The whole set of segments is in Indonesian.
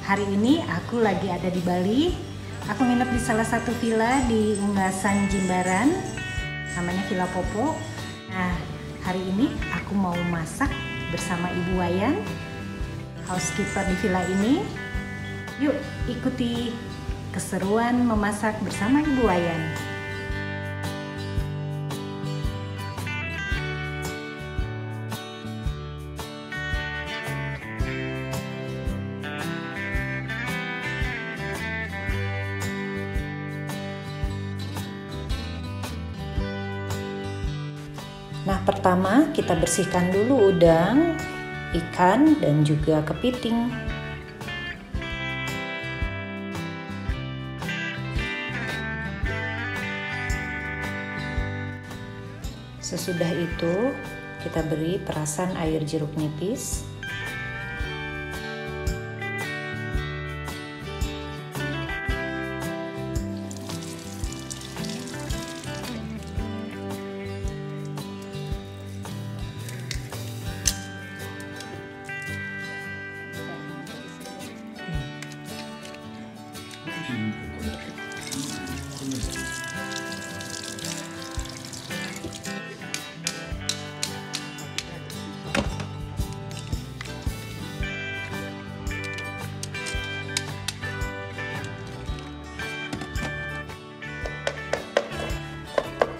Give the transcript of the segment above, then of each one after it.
Hari ini aku lagi ada di Bali. Aku nginep di salah satu villa di Unggasan, Jimbaran. Namanya Villa Popo. Nah, hari ini aku mau masak bersama Ibu Wayan, housekeeper di villa ini. Yuk ikuti keseruan memasak bersama Ibu Wayan. Nah, pertama kita bersihkan dulu udang, ikan, dan juga kepiting. Sesudah itu, kita beri perasan air jeruk nipis.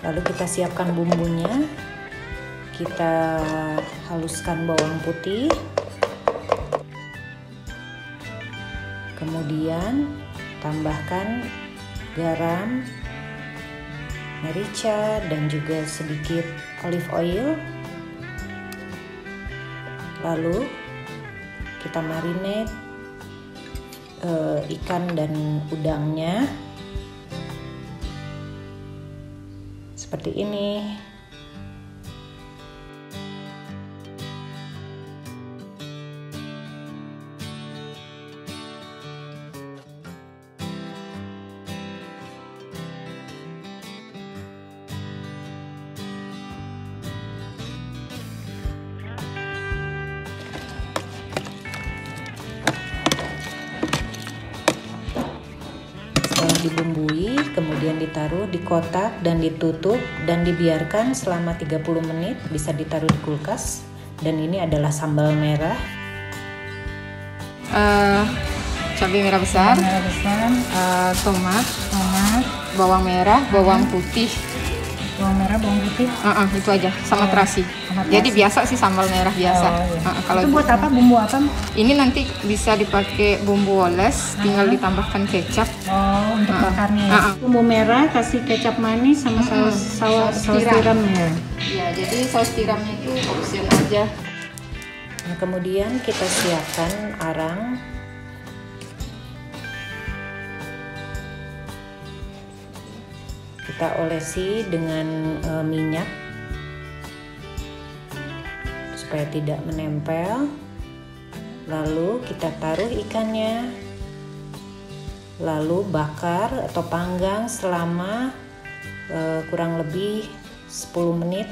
Lalu kita siapkan bumbunya. Kita haluskan bawang putih. Kemudian tambahkan garam, merica, dan juga sedikit olive oil. Lalu kita marinate ikan dan udangnya seperti ini. Dibumbui, kemudian ditaruh di kotak dan ditutup dan dibiarkan selama 30 menit, bisa ditaruh di kulkas. Dan ini adalah sambal merah. Cabai merah besar, tomat, bawang merah, bawang putih. Bawang merah, bawang putih. Itu aja, sama terasi. Jadi biasa sih sambal merah biasa. Iya. Kalau itu buat apa? Bumbu apa? Ini nanti bisa dipakai bumbu oles, tinggal ditambahkan kecap. Oh, untuk bakarnya. Bumbu merah, kasih kecap manis sama saus tiramnya. Iya, jadi saus tiramnya itu opsional aja. Nah, kemudian kita siapkan arang. Kita olesi dengan minyak supaya tidak menempel. Lalu kita taruh ikannya, lalu bakar atau panggang selama kurang lebih 10 menit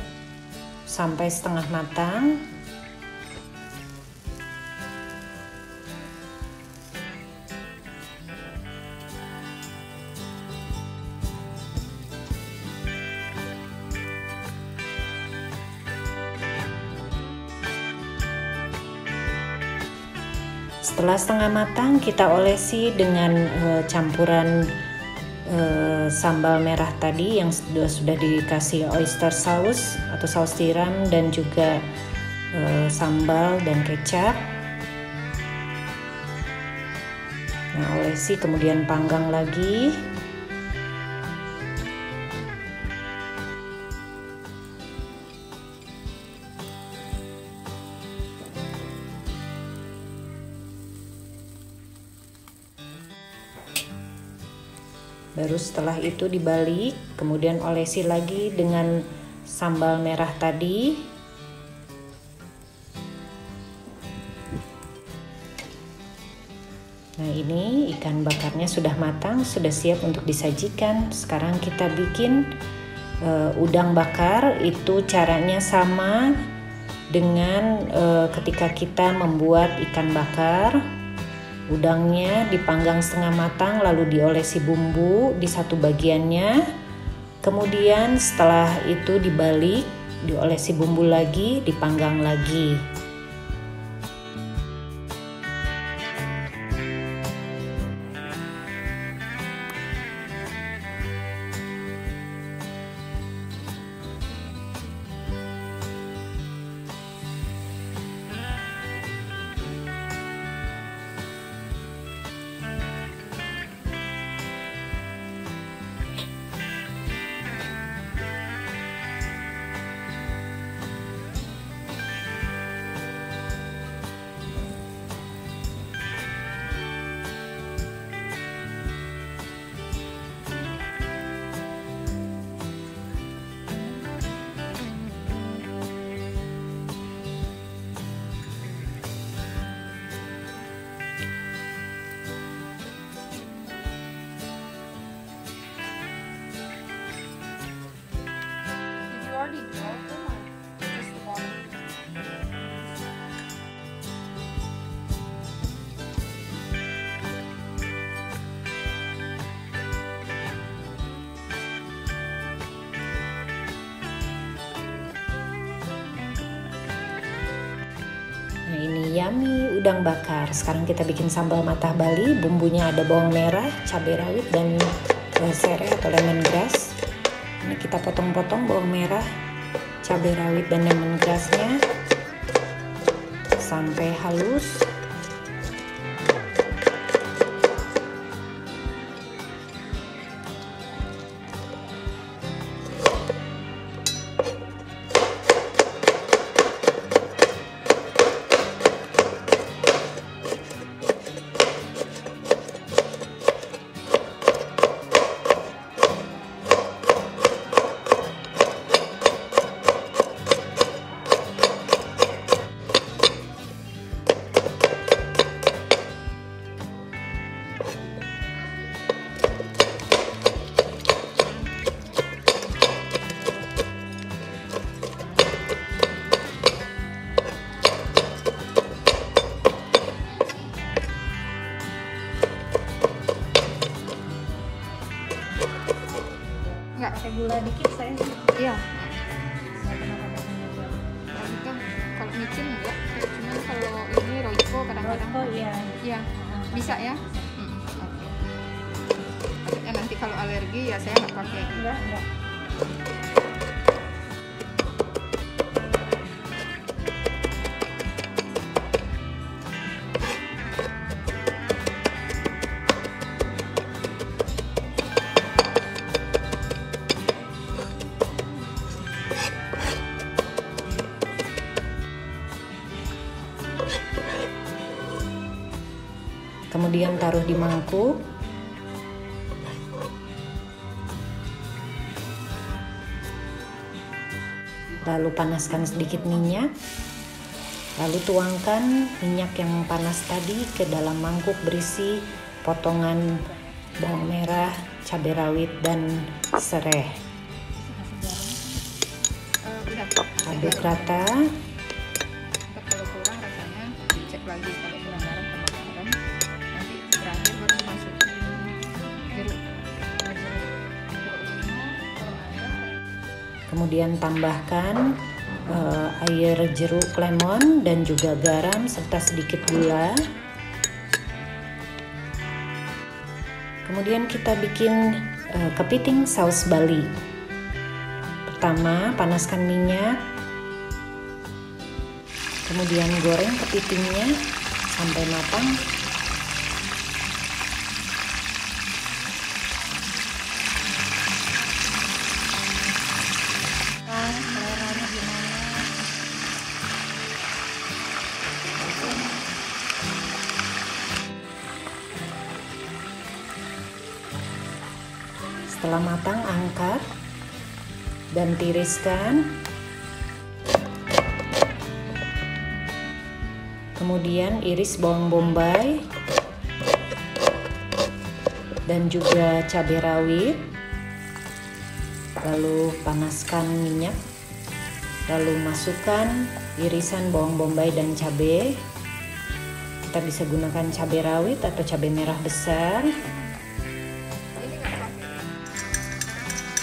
sampai setengah matang. Setelah setengah matang, kita olesi dengan campuran sambal merah tadi yang sudah dikasih oyster sauce atau saus tiram dan juga sambal dan kecap. Nah, olesi kemudian panggang lagi. Baru setelah itu dibalik, kemudian olesi lagi dengan sambal merah tadi. Nah, ini ikan bakarnya sudah matang, sudah siap untuk disajikan. Sekarang kita bikin udang bakar. Itu caranya sama dengan ketika kita membuat ikan bakar. Udangnya dipanggang setengah matang lalu diolesi bumbu di satu bagiannya. Kemudian setelah itu dibalik, diolesi bumbu lagi, dipanggang lagi. Nah, ini yummy udang bakar. Sekarang kita bikin sambal matah Bali. Bumbunya ada bawang merah, cabai rawit, dan serai atau lemongrass. Ini kita potong-potong bawang merah, cabai rawit, dan lemongrassnya sampai halus. Pakai gula dikit saya. Iya. Saya kenapa pakai gula? Itu kalau micin enggak, cuman kalau ini Royco kadang-kadang. Oh iya. Iya. Bisa ya? Oke. Maksudnya nanti kalau alergi ya saya nggak pakai. Enggak. Kemudian taruh di mangkuk. Lalu panaskan sedikit minyak. Lalu tuangkan minyak yang panas tadi ke dalam mangkuk berisi potongan bawang merah, cabai rawit, dan serai. Aduk rata. Kalau kurang rasanya dicek lagi, kalau kurang garam tambah garam. Nanti terakhir baru masukin jeruk. Kemudian tambahkan air jeruk lemon dan juga garam serta sedikit gula. Kemudian kita bikin kepiting saus Bali. Pertama, panaskan minyak. Kemudian goreng kepitingnya sampai matang. Seleranya gimana? Setelah matang, angkat dan tiriskan. Kemudian iris bawang bombay dan juga cabai rawit. Lalu panaskan minyak. Lalu masukkan irisan bawang bombay dan cabai. Kita bisa gunakan cabai rawit atau cabai merah besar.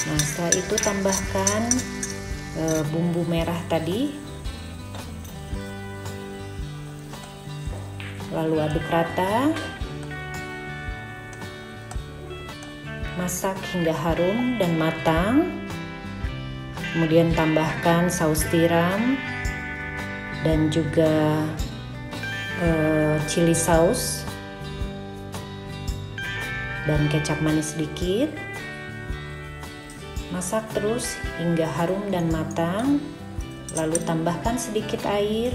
Nah, setelah itu tambahkan bumbu merah tadi. Lalu aduk rata. Masak hingga harum dan matang. Kemudian tambahkan saus tiram dan juga chili saus dan kecap manis sedikit. Masak terus hingga harum dan matang, lalu tambahkan sedikit air.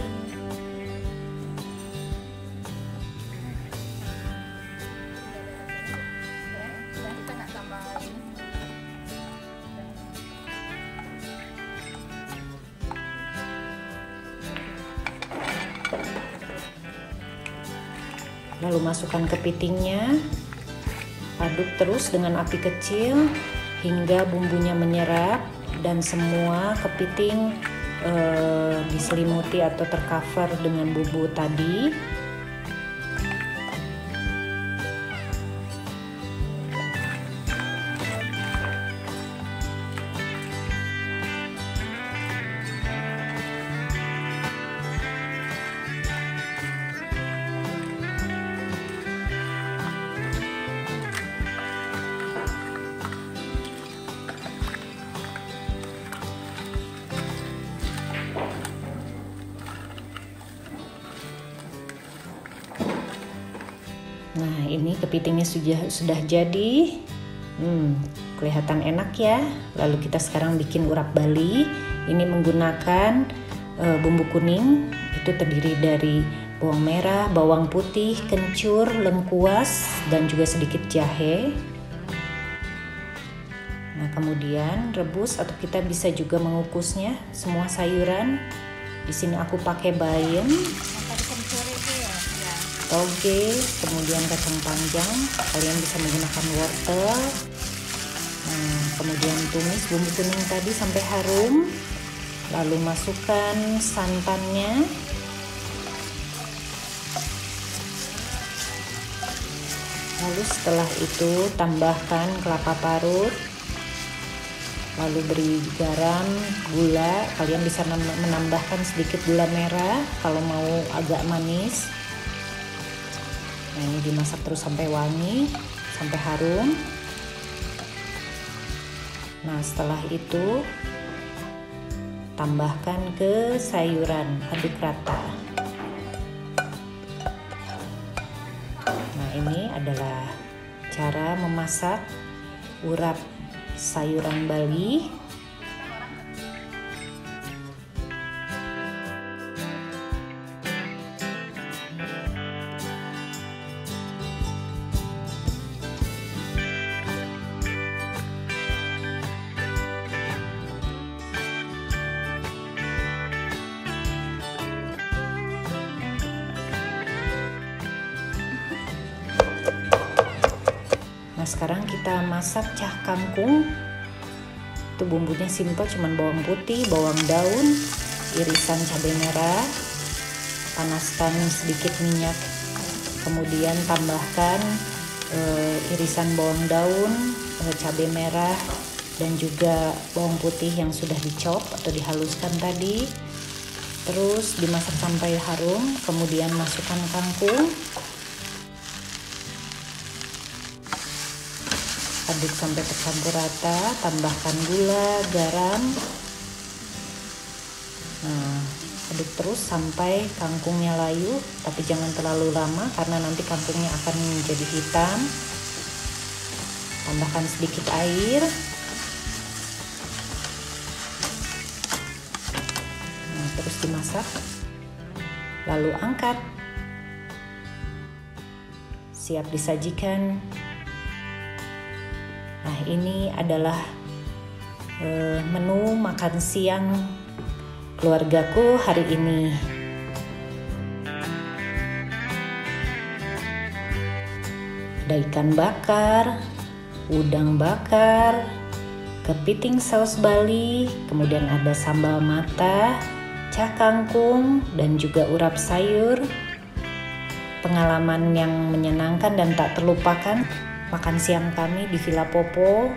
Lalu masukkan kepitingnya, aduk terus dengan api kecil hingga bumbunya menyerap dan semua kepiting diselimuti atau tercover dengan bumbu tadi. Nah, ini kepitingnya sudah jadi. Kelihatan enak ya. Lalu kita sekarang bikin urap Bali. Ini menggunakan bumbu kuning. Itu terdiri dari bawang merah, bawang putih, kencur, lengkuas, dan juga sedikit jahe. Nah, kemudian rebus atau kita bisa juga mengukusnya semua sayuran. Di sini aku pakai bayam, toge, kemudian kacang panjang. Kalian bisa menggunakan wortel. Nah, kemudian tumis bumbu kuning tadi sampai harum. Lalu masukkan santannya. Lalu setelah itu tambahkan kelapa parut. Lalu beri garam, gula. Kalian bisa menambahkan sedikit gula merah kalau mau agak manis. Nah, ini dimasak terus sampai wangi, sampai harum. Nah, setelah itu tambahkan ke sayuran, aduk rata. Nah, ini adalah cara memasak urap sayuran Bali. Sekarang kita masak cah kangkung. Itu bumbunya simpel, cuman bawang putih, bawang daun, irisan cabai merah. Panaskan sedikit minyak, kemudian tambahkan irisan bawang daun, cabai merah, dan juga bawang putih yang sudah dicop atau dihaluskan tadi. Terus dimasak sampai harum, kemudian masukkan kangkung. Aduk sampai tercampur rata, tambahkan gula, garam. Nah, aduk terus sampai kangkungnya layu, tapi jangan terlalu lama karena nanti kangkungnya akan menjadi hitam. Tambahkan sedikit air. Nah, terus dimasak. Lalu angkat. Siap disajikan. Nah, ini adalah menu makan siang keluargaku hari ini. Ada ikan bakar, udang bakar, kepiting saus Bali, kemudian ada sambal mata, cah kangkung, dan juga urap sayur. pengalaman yang menyenangkan dan tak terlupakan. Makan siang kami di Villa Popo,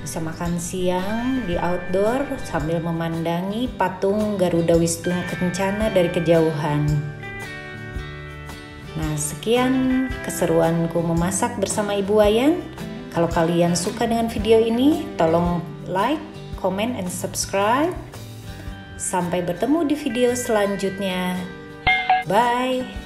bisa makan siang di outdoor sambil memandangi patung Garuda Wisnu Kencana dari kejauhan. Nah, sekian keseruanku memasak bersama Ibu Wayan. Kalau kalian suka dengan video ini, tolong like, comment, and subscribe. Sampai bertemu di video selanjutnya. Bye.